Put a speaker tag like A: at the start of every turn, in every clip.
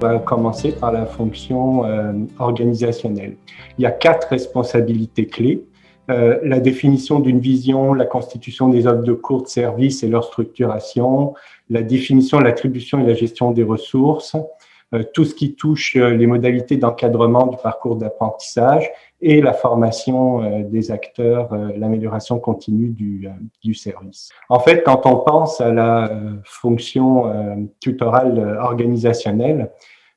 A: On va commencer par la fonction organisationnelle. Il y a 4 responsabilités clés. La définition d'une vision, la constitution des offres de cours de services et leur structuration, la définition, l'attribution et la gestion des ressources, tout ce qui touche les modalités d'encadrement du parcours d'apprentissage et la formation des acteurs, l'amélioration continue du service. En fait, quand on pense à la fonction tutorale organisationnelle,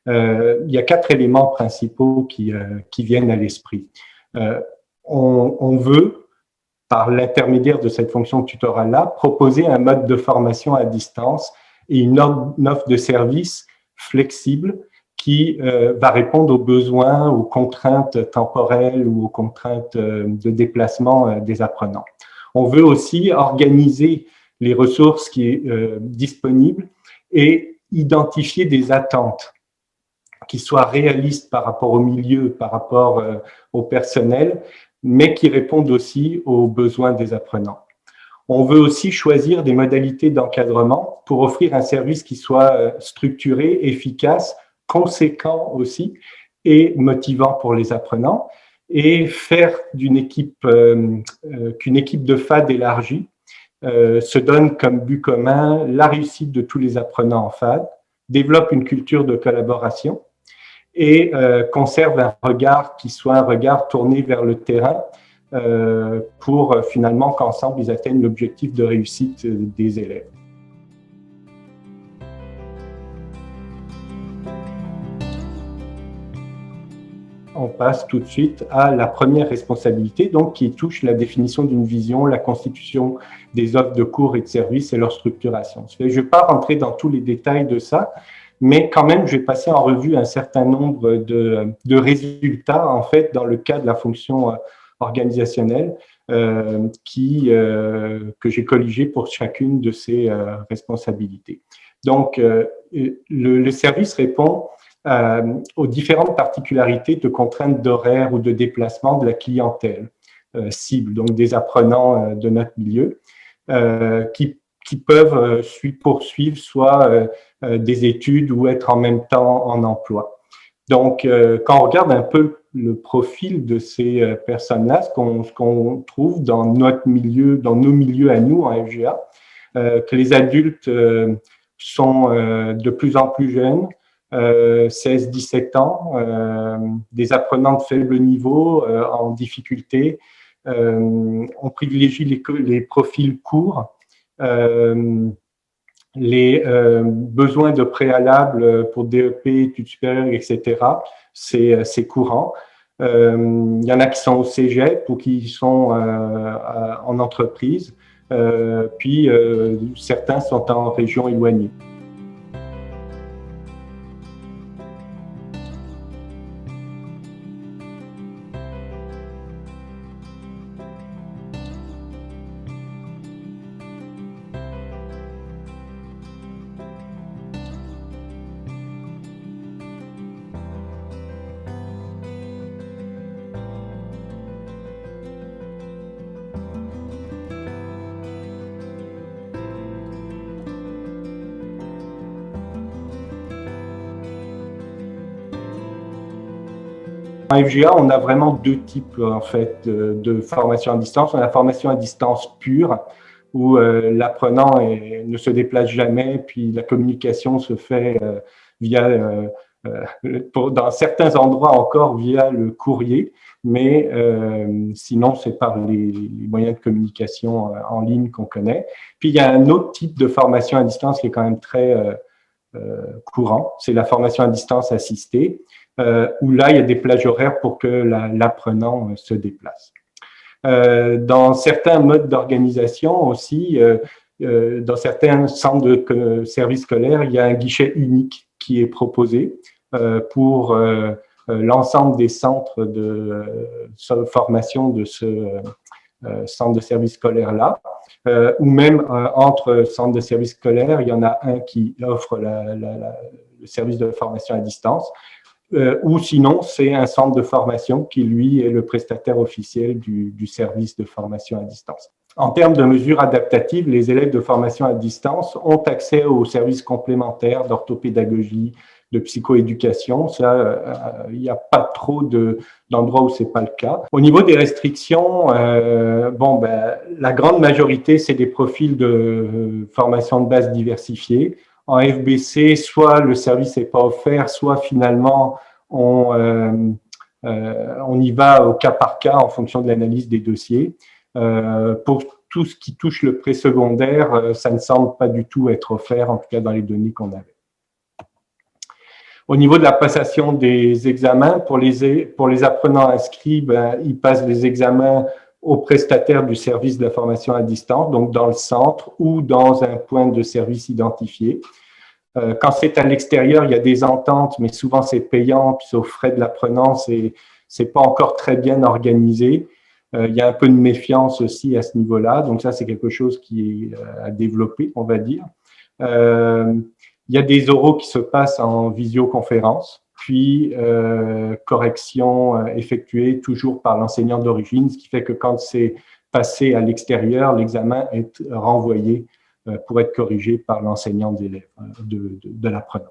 A: il y a 4 éléments principaux qui viennent à l'esprit. On veut, par l'intermédiaire de cette fonction tutorale-là, proposer un mode de formation à distance et une offre de service flexible qui va répondre aux besoins, aux contraintes temporelles ou aux contraintes de déplacement des apprenants. On veut aussi organiser les ressources qui sont disponibles et identifier des attentes qui soient réalistes par rapport au milieu, par rapport au personnel, mais qui répondent aussi aux besoins des apprenants. On veut aussi choisir des modalités d'encadrement pour offrir un service qui soit structuré, efficace, conséquent aussi et motivant pour les apprenants, et faire qu'une équipe de FAD élargie se donne comme but commun la réussite de tous les apprenants en FAD, développe une culture de collaboration et conserve un regard qui soit un regard tourné vers le terrain pour finalement qu'ensemble ils atteignent l'objectif de réussite des élèves. On passe tout de suite à la première responsabilité, donc qui touche la définition d'une vision, la constitution des offres de cours et de services et leur structuration. Je ne vais pas rentrer dans tous les détails de ça, mais quand même, je vais passer en revue un certain nombre de résultats, en fait, dans le cas de la fonction organisationnelle que j'ai colligé pour chacune de ces responsabilités. Donc, le service répond aux différentes particularités de contraintes d'horaire ou de déplacement de la clientèle cible, donc des apprenants de notre milieu, qui peuvent poursuivre soit des études ou être en même temps en emploi. Donc, quand on regarde un peu le profil de ces personnes-là, ce qu'on trouve dans notre milieu, dans nos milieux à nous en FGA, que les adultes sont de plus en plus jeunes, 16-17 ans, des apprenants de faible niveau, en difficulté. On privilégie les profils courts, les besoins de préalable pour DEP, études supérieures, etc. C'est courant. Il y en a qui sont au cégep ou qui sont en entreprise, puis certains sont en région éloignée. En FGA, on a vraiment 2 types en fait de formation à distance. On a la formation à distance pure, où l'apprenant ne se déplace jamais, puis la communication se fait dans certains endroits encore via le courrier, mais sinon c'est par les moyens de communication en ligne qu'on connaît. Puis il y a un autre type de formation à distance qui est quand même très courant, c'est la formation à distance assistée, où là, il y a des plages horaires pour que l'apprenant se déplace. Dans certains modes d'organisation aussi, dans certains centres de services scolaires, il y a un guichet unique qui est proposé pour l'ensemble des centres de formation de ce centre de services scolaire-là, ou même entre centres de services scolaires, il y en a un qui offre le service de formation à distance, ou sinon, c'est un centre de formation qui, lui, est le prestataire officiel du service de formation à distance. En termes de mesures adaptatives, les élèves de formation à distance ont accès aux services complémentaires d'orthopédagogie, de psychoéducation. Ça, il n'y a pas trop d'endroits où c'est pas le cas. Au niveau des restrictions, la grande majorité, c'est des profils de formation de base diversifiés. En FBC, soit le service n'est pas offert, soit finalement on y va au cas par cas en fonction de l'analyse des dossiers. Pour tout ce qui touche le présecondaire, ça ne semble pas du tout être offert, en tout cas dans les données qu'on avait. Au niveau de la passation des examens, pour les apprenants inscrits, ils passent les examens aux prestataires du service de la formation à distance, donc dans le centre ou dans un point de service identifié. Quand c'est à l'extérieur, il y a des ententes, mais souvent c'est payant, puis c'est aux frais de l'apprenant, c'est pas encore très bien organisé. Il y a un peu de méfiance aussi à ce niveau-là, donc ça c'est quelque chose qui est à développer, on va dire. Il y a des oraux qui se passent en visioconférence, puis correction effectuée toujours par l'enseignant d'origine, ce qui fait que quand c'est passé à l'extérieur, l'examen est renvoyé pour être corrigé par l'enseignant de l'apprenant.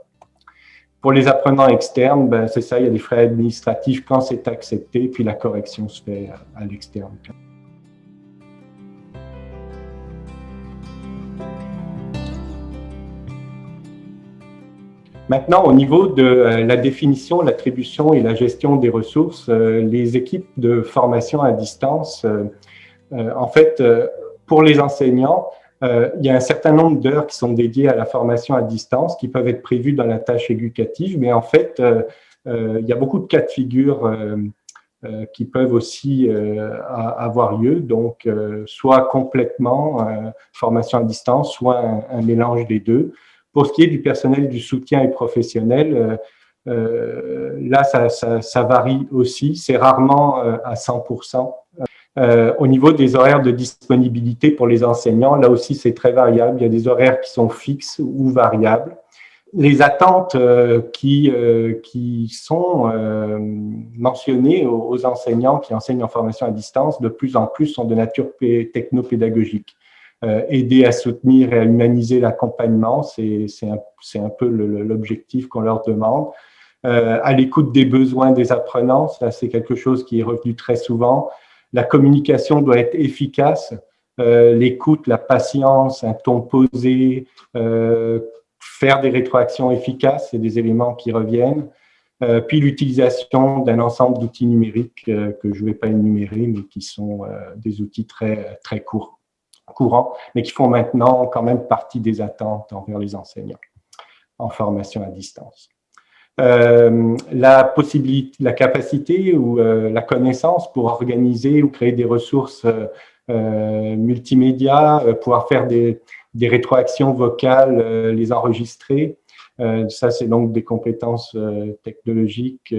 A: Pour les apprenants externes, c'est ça, il y a des frais administratifs quand c'est accepté, puis la correction se fait à l'externe. Maintenant, au niveau de la définition, l'attribution et la gestion des ressources, les équipes de formation à distance, en fait, pour les enseignants, il y a un certain nombre d'heures qui sont dédiées à la formation à distance, qui peuvent être prévues dans la tâche éducative, mais en fait, il y a beaucoup de cas de figure qui peuvent aussi avoir lieu, donc soit complètement formation à distance, soit un mélange des deux. Pour ce qui est du personnel du soutien et professionnel, là, ça varie aussi, c'est rarement à 100%. Au niveau des horaires de disponibilité pour les enseignants, là aussi, c'est très variable. Il y a des horaires qui sont fixes ou variables. Les attentes qui sont mentionnées aux enseignants qui enseignent en formation à distance, de plus en plus, sont de nature technopédagogique. Aider à soutenir et à humaniser l'accompagnement, c'est un peu l'objectif qu'on leur demande. À l'écoute des besoins des apprenants, ça c'est quelque chose qui est revenu très souvent. La communication doit être efficace, l'écoute, la patience, un ton posé, faire des rétroactions efficaces, c'est des éléments qui reviennent. Puis l'utilisation d'un ensemble d'outils numériques que je ne vais pas énumérer, mais qui sont des outils très courants, mais qui font maintenant quand même partie des attentes envers les enseignants en formation à distance. La capacité ou la connaissance pour organiser ou créer des ressources multimédia, pouvoir faire des rétroactions vocales, les enregistrer. Ça, c'est donc des compétences technologiques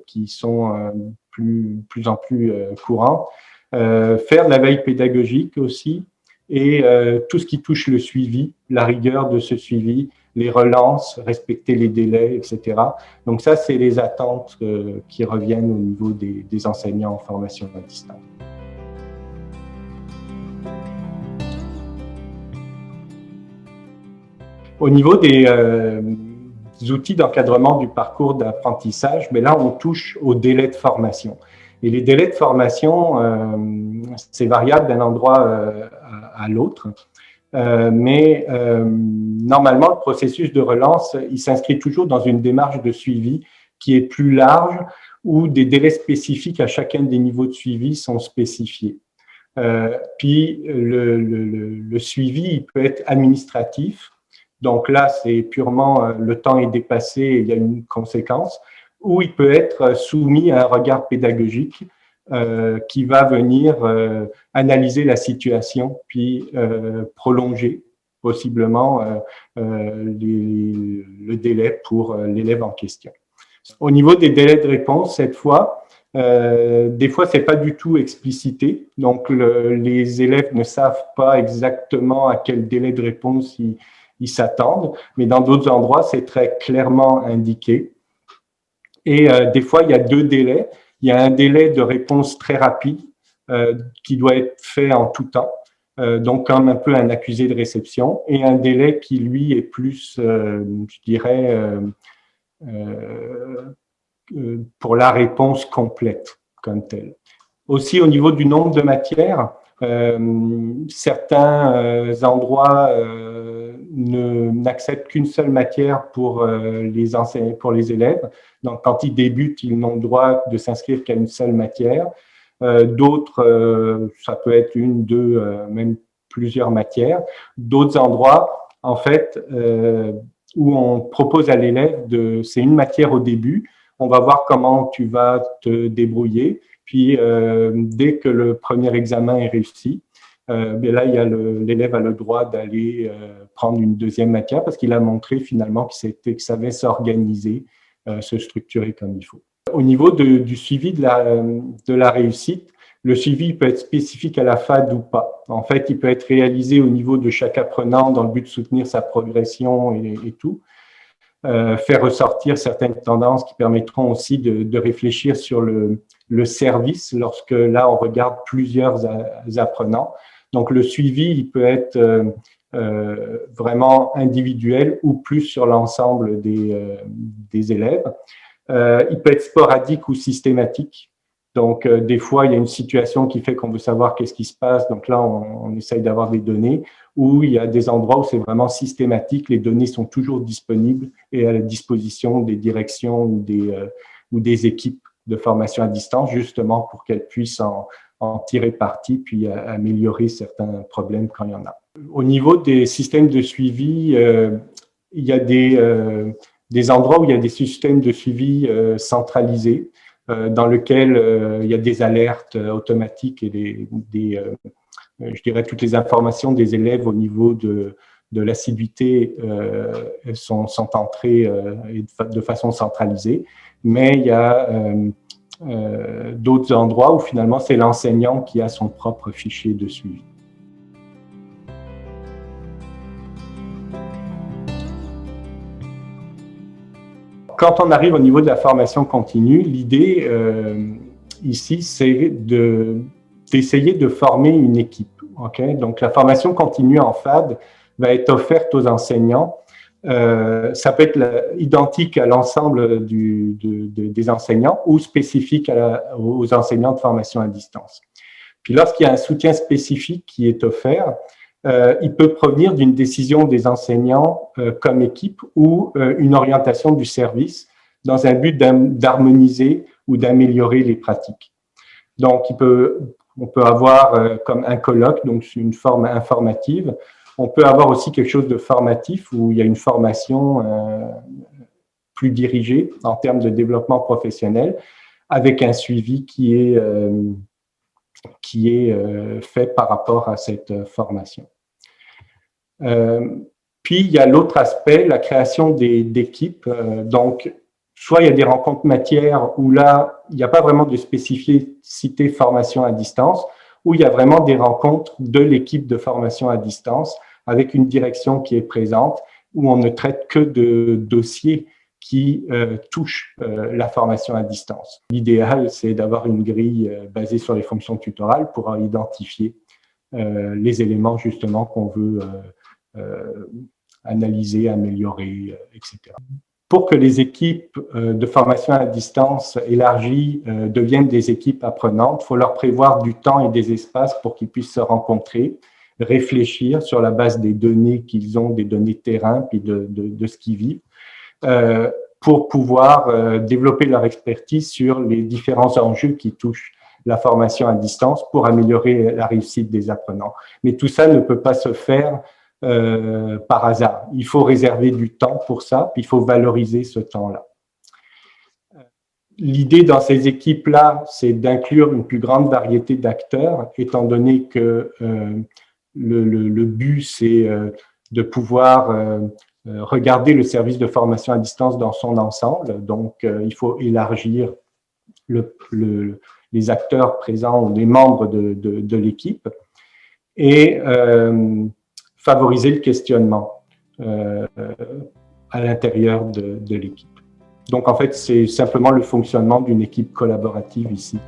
A: qui sont plus en plus courantes. Faire de la veille pédagogique aussi et tout ce qui touche le suivi, la rigueur de ce suivi, les relances, respecter les délais, etc. Donc ça, c'est les attentes qui reviennent au niveau des enseignants en formation à distance. Au niveau des outils d'encadrement du parcours d'apprentissage, mais là, on touche aux délais de formation. Et les délais de formation, c'est variable d'un endroit à l'autre. Mais normalement, le processus de relance, il s'inscrit toujours dans une démarche de suivi qui est plus large, où des délais spécifiques à chacun des niveaux de suivi sont spécifiés. Puis, le suivi, il peut être administratif. Donc là, c'est purement le temps est dépassé et il y a une conséquence. Ou il peut être soumis à un regard pédagogique qui va venir analyser la situation, puis prolonger possiblement le délai pour l'élève en question. Au niveau des délais de réponse, cette fois, des fois, c'est pas du tout explicité. Donc, les élèves ne savent pas exactement à quel délai de réponse ils s'attendent, mais dans d'autres endroits, c'est très clairement indiqué. Et des fois, il y a deux délais. Il y a un délai de réponse très rapide qui doit être fait en tout temps, donc comme un peu un accusé de réception, et un délai qui, lui, est plus, je dirais, pour la réponse complète comme telle. Aussi, au niveau du nombre de matières, certains endroits n'acceptent qu'une seule matière pour les élèves. Donc, quand ils débutent, ils n'ont le droit de s'inscrire qu'à une seule matière. D'autres, ça peut être une, deux, même plusieurs matières. D'autres endroits, en fait, où on propose à l'élève c'est une matière au début. On va voir comment tu vas te débrouiller. Puis, dès que le premier examen est réussi, là, l'élève a le droit d'aller prendre une deuxième matière parce qu'il a montré finalement qu'il savait s'organiser, se structurer comme il faut. Au niveau du suivi de la réussite, le suivi peut être spécifique à la FAD ou pas. En fait, il peut être réalisé au niveau de chaque apprenant dans le but de soutenir sa progression et tout. Faire ressortir certaines tendances qui permettront aussi de réfléchir sur le service lorsque là, on regarde plusieurs apprenants. Donc, le suivi, il peut être vraiment individuel ou plus sur l'ensemble des élèves. Il peut être sporadique ou systématique. Donc, des fois, il y a une situation qui fait qu'on veut savoir qu'est-ce qui se passe. Donc là, on essaye d'avoir des données. Ou il y a des endroits où c'est vraiment systématique. Les données sont toujours disponibles et à la disposition des directions ou des équipes de formation à distance, justement pour qu'elles puissent en tirer parti puis améliorer certains problèmes quand il y en a. Au niveau des systèmes de suivi, il y a des endroits où il y a des systèmes de suivi centralisés, dans lequel il y a des alertes automatiques et je dirais toutes les informations des élèves au niveau de l'assiduité sont entrées de façon centralisée. Mais il y a d'autres endroits où finalement c'est l'enseignant qui a son propre fichier de suivi. Quand on arrive au niveau de la formation continue, l'idée ici, c'est d'essayer de former une équipe. Okay? Donc, la formation continue en FAD va être offerte aux enseignants. Ça peut être identique à l'ensemble des enseignants ou spécifique aux enseignants de formation à distance. Puis, lorsqu'il y a un soutien spécifique qui est offert, il peut provenir d'une décision des enseignants comme équipe ou une orientation du service dans un but d'harmoniser ou d'améliorer les pratiques. Donc, on peut avoir comme un colloque, donc une forme informative. On peut avoir aussi quelque chose de formatif où il y a une formation plus dirigée en termes de développement professionnel avec un suivi qui est fait par rapport à cette formation. Puis, il y a l'autre aspect, la création d'équipes. Donc, soit il y a des rencontres matières où là, il n'y a pas vraiment de spécificité formation à distance, ou il y a vraiment des rencontres de l'équipe de formation à distance avec une direction qui est présente, où on ne traite que de dossiers qui touchent la formation à distance. L'idéal, c'est d'avoir une grille basée sur les fonctions tutorales pour identifier les éléments justement qu'on veut analyser, améliorer, etc. Pour que les équipes de formation à distance élargies deviennent des équipes apprenantes, il faut leur prévoir du temps et des espaces pour qu'ils puissent se rencontrer, réfléchir sur la base des données qu'ils ont, des données terrain, puis de ce qu'ils vivent, pour pouvoir développer leur expertise sur les différents enjeux qui touchent la formation à distance pour améliorer la réussite des apprenants. Mais tout ça ne peut pas se faire par hasard. Il faut réserver du temps pour ça, puis il faut valoriser ce temps-là. L'idée dans ces équipes-là, c'est d'inclure une plus grande variété d'acteurs, étant donné que le but, c'est de pouvoir regarder le service de formation à distance dans son ensemble. Donc, il faut élargir les acteurs présents ou les membres de l'équipe et favoriser le questionnement à l'intérieur de l'équipe. Donc, en fait, c'est simplement le fonctionnement d'une équipe collaborative ici.